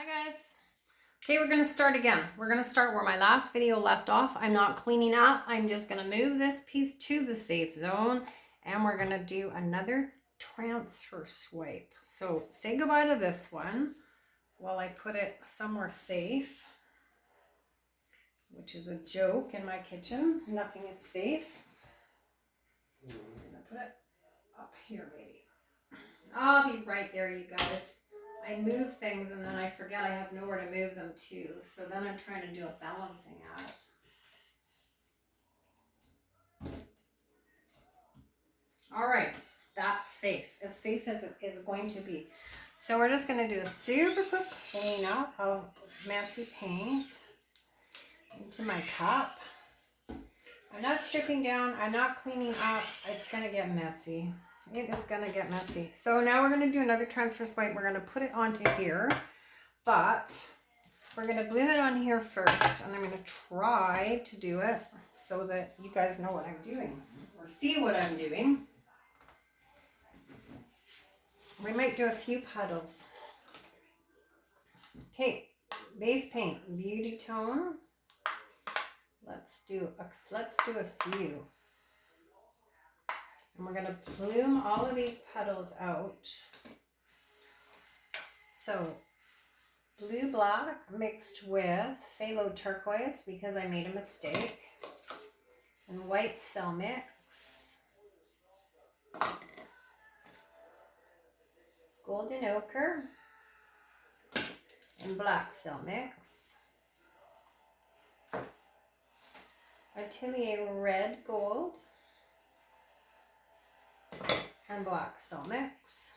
Hi guys. Okay, we're going to start again. We're going to start where my last video left off. I'm not cleaning up. I'm just going to move this piece to the safe zone and we're going to do another transfer swipe. So say goodbye to this one while I put it somewhere safe, which is a joke in my kitchen. Nothing is safe. I'm going to put it up here maybe. I'll be right there, you guys. I move things and then I forget I have nowhere to move them to. So then I'm trying to do a balancing act. All right, that's safe as it is going to be. So we're just going to do a super quick cleanup of messy paint into my cup. I'm not stripping down. I'm not cleaning up. It's going to get messy. It is going to get messy. So now we're going to do another transfer swipe. We're going to put it onto here, but we're going to bloom it on here first. And I'm going to try to do it so that you guys know what I'm doing or see what I'm doing. We might do a few puddles. Okay, base paint, beauty tone. Let's do a few. And we're gonna bloom all of these petals out. So blue black mixed with phthalo turquoise because I made a mistake. And white cell mix. Golden ochre. And black cell mix. Atelier red gold. And black cell mix.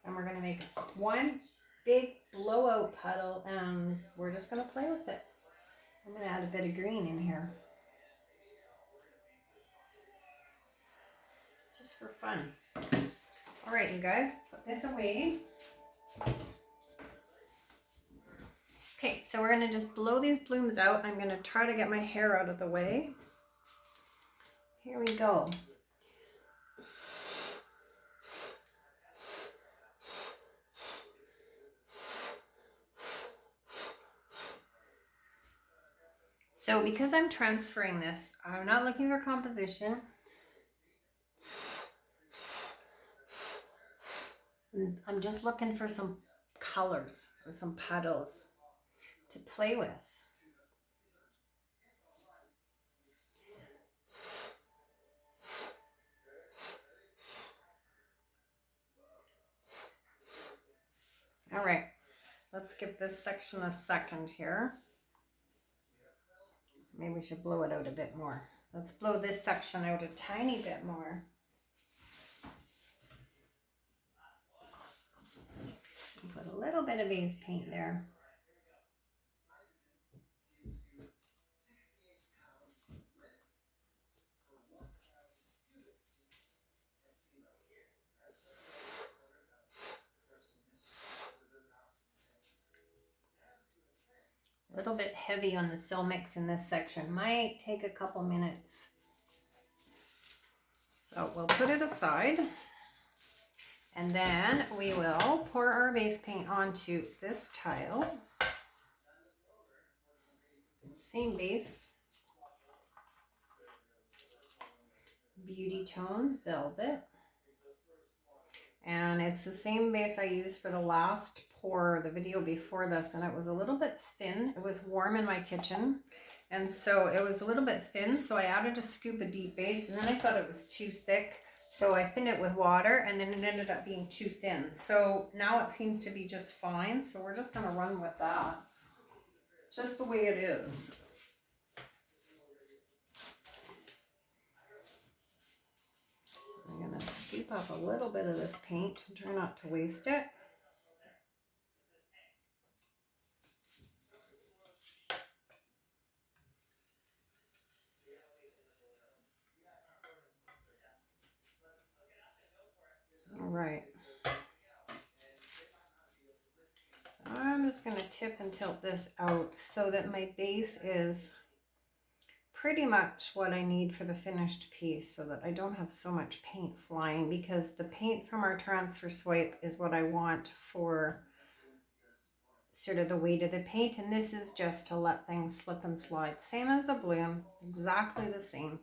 And we're going to make one big blowout puddle and we're just going to play with it. I'm going to add a bit of green in here. Just for fun. All right, you guys, put this away. Okay, so we're going to just blow these blooms out. I'm going to try to get my hair out of the way. Here we go. So because I'm transferring this, I'm not looking for composition. I'm just looking for some colors and some petals to play with. All right, let's give this section a second here. Maybe we should blow it out a bit more. Let's blow this section out a tiny bit more. Put a little bit of base paint there. A little bit heavy on the cell mix in this section. Might take a couple minutes. So we'll put it aside. And then we will pour our base paint onto this tile. Same base. Beauty tone, velvet. And it's the same base I used for the last pour, the video before this, and it was a little bit thin. It was warm in my kitchen, and so it was a little bit thin, so I added a scoop of deep base, and then I thought it was too thick, so I thinned it with water, and then it ended up being too thin. So now it seems to be just fine, so we're just going to run with that. Just the way it is. I'm going to scoop up a little bit of this paint and try not to waste it. All right. I'm just going to tip and tilt this out so that my base is pretty much what I need for the finished piece so that I don't have so much paint flying, because the paint from our transfer swipe is what I want for sort of the weight of the paint, and this is just to let things slip and slide. Same as the bloom, exactly the same.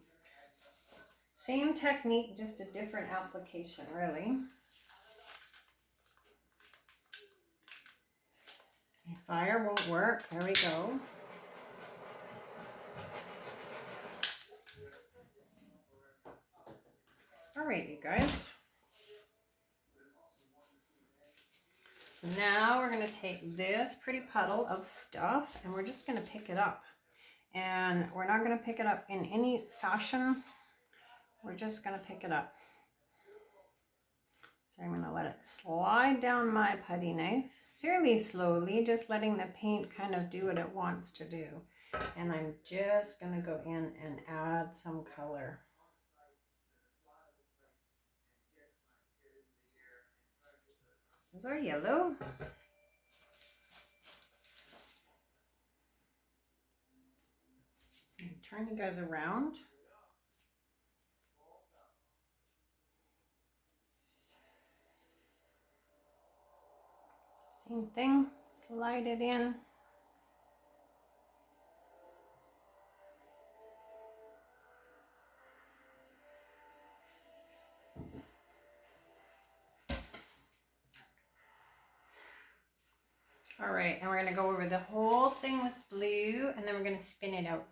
Same technique, just a different application, really. Fire won't work. There we go. All right, you guys. So now we're going to take this pretty puddle of stuff and we're just going to pick it up. And we're not going to pick it up in any fashion. We're just going to pick it up. So I'm going to let it slide down my putty knife fairly slowly, just letting the paint kind of do what it wants to do. And I'm just going to go in and add some color. Those are yellow. Turn you guys around. Same thing, slide it in. All right, and we're going to go over the whole thing with blue, and then we're going to spin it out.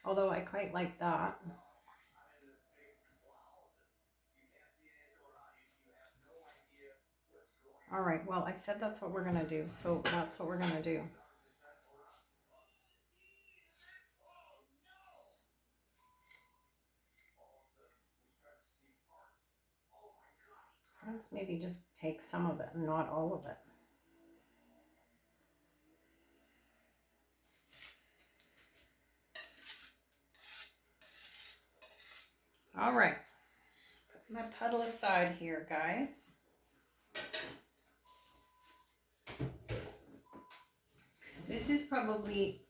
Although I quite like that. All right, well, I said that's what we're going to do, so that's what we're going to do. Let's maybe just take some of it and not all of it. All right, put my puddle aside here, guys. This is probably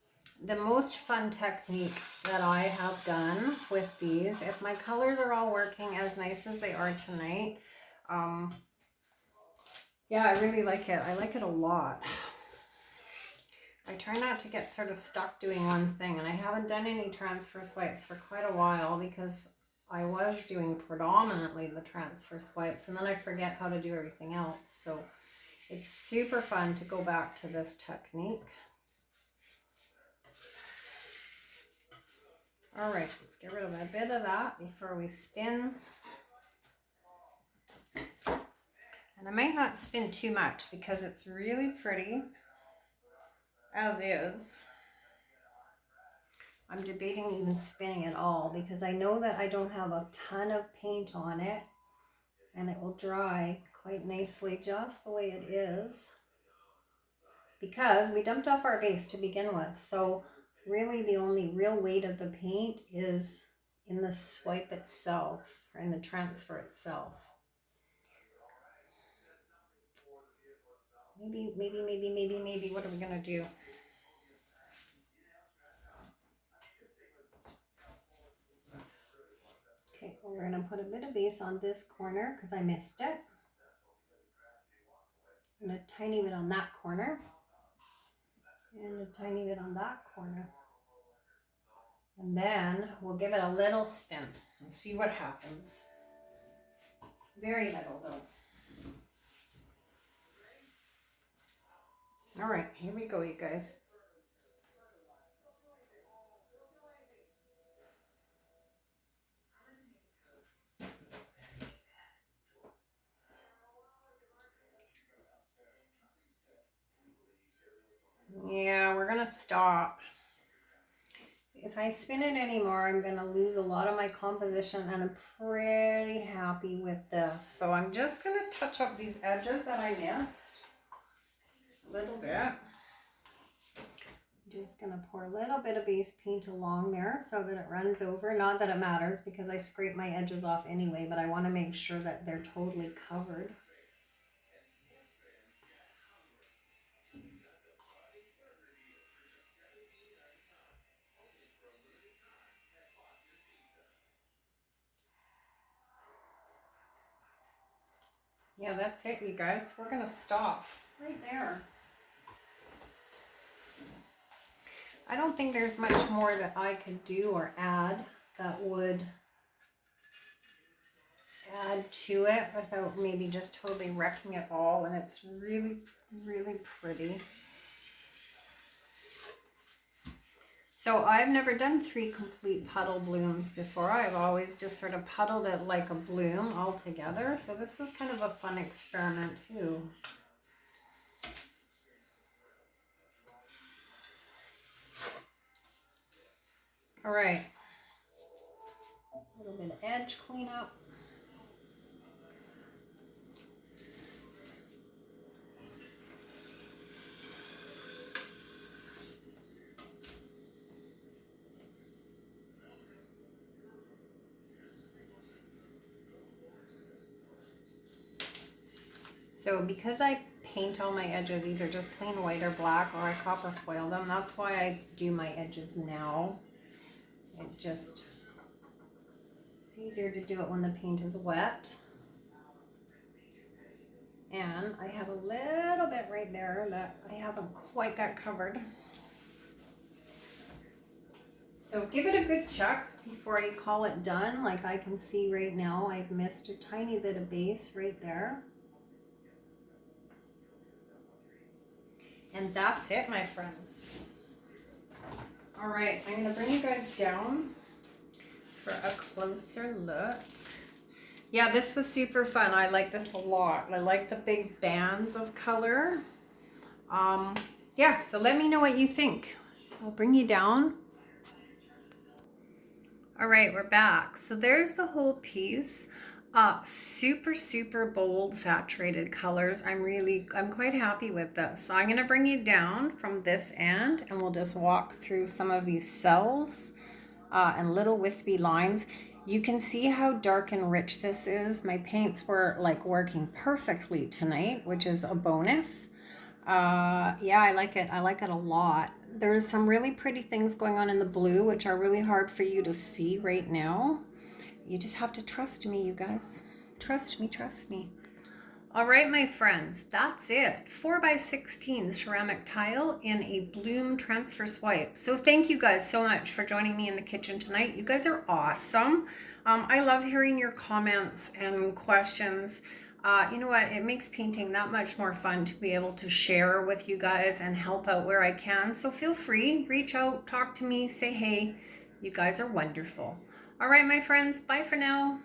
the most fun technique that I have done with these. If my colors are all working as nice as they are tonight, yeah, I really like it. I like it a lot. I try not to get sort of stuck doing one thing, and I haven't done any transfer swipes for quite a while because I was doing predominantly the transfer swipes, and then I forget how to do everything else. So it's super fun to go back to this technique. All right, let's get rid of a bit of that before we spin. And I might not spin too much because it's really pretty as is. I'm debating even spinning it all because I know that I don't have a ton of paint on it and it will dry quite nicely just the way it is because we dumped off our base to begin with. So really the only real weight of the paint is in the swipe itself or in the transfer itself. Maybe, what are we going to do? Okay, well, we're going to put a bit of base on this corner because I missed it. And a tiny bit on that corner. And a tiny bit on that corner. And then we'll give it a little spin and see what happens. Very little though. All right, here we go, you guys. Yeah, we're gonna stop. If I spin it anymore, I'm gonna lose a lot of my composition, and I'm pretty happy with this. So I'm just gonna touch up these edges that I missed a little bit. Just going to pour a little bit of base paint along there so that it runs over. Not that it matters because I scrape my edges off anyway, but I want to make sure that they're totally covered. Yeah, that's it, you guys. We're going to stop right there. I don't think there's much more that I could do or add that would add to it without maybe just totally wrecking it all, and it's really, really pretty. So I've never done 3 complete puddle blooms before. I've always just sort of puddled it like a bloom all together. So this is kind of a fun experiment too. All right, a little bit of edge cleanup. So because I paint all my edges either just plain white or black, or I copper foil them, that's why I do my edges now. It's easier to do it when the paint is wet. And I have a little bit right there that I haven't quite got covered. So give it a good check before you call it done. Like I can see right now, I've missed a tiny bit of base right there. And that's it, my friends. All right, I'm gonna bring you guys down for a closer look. Yeah, this was super fun. I like this a lot. I like the big bands of color. Yeah, so let me know what you think. I'll bring you down. All right, we're back. So there's the whole piece. Super, super bold, saturated colors. I'm quite happy with this. So I'm gonna bring you down from this end and we'll just walk through some of these cells and little wispy lines. You can see how dark and rich this is. My paints were like working perfectly tonight, which is a bonus. Yeah, I like it. I like it a lot. There's some really pretty things going on in the blue, which are really hard for you to see right now. You just have to trust me, you guys. Trust me, trust me. All right, my friends, that's it. 4x16 ceramic tile in a Bloom Transfer Swipe. So thank you guys so much for joining me in the kitchen tonight. You guys are awesome. I love hearing your comments and questions. You know what? It makes painting that much more fun to be able to share with you guys and help out where I can. So feel free, reach out, talk to me, say hey. You guys are wonderful. All right, my friends, bye for now.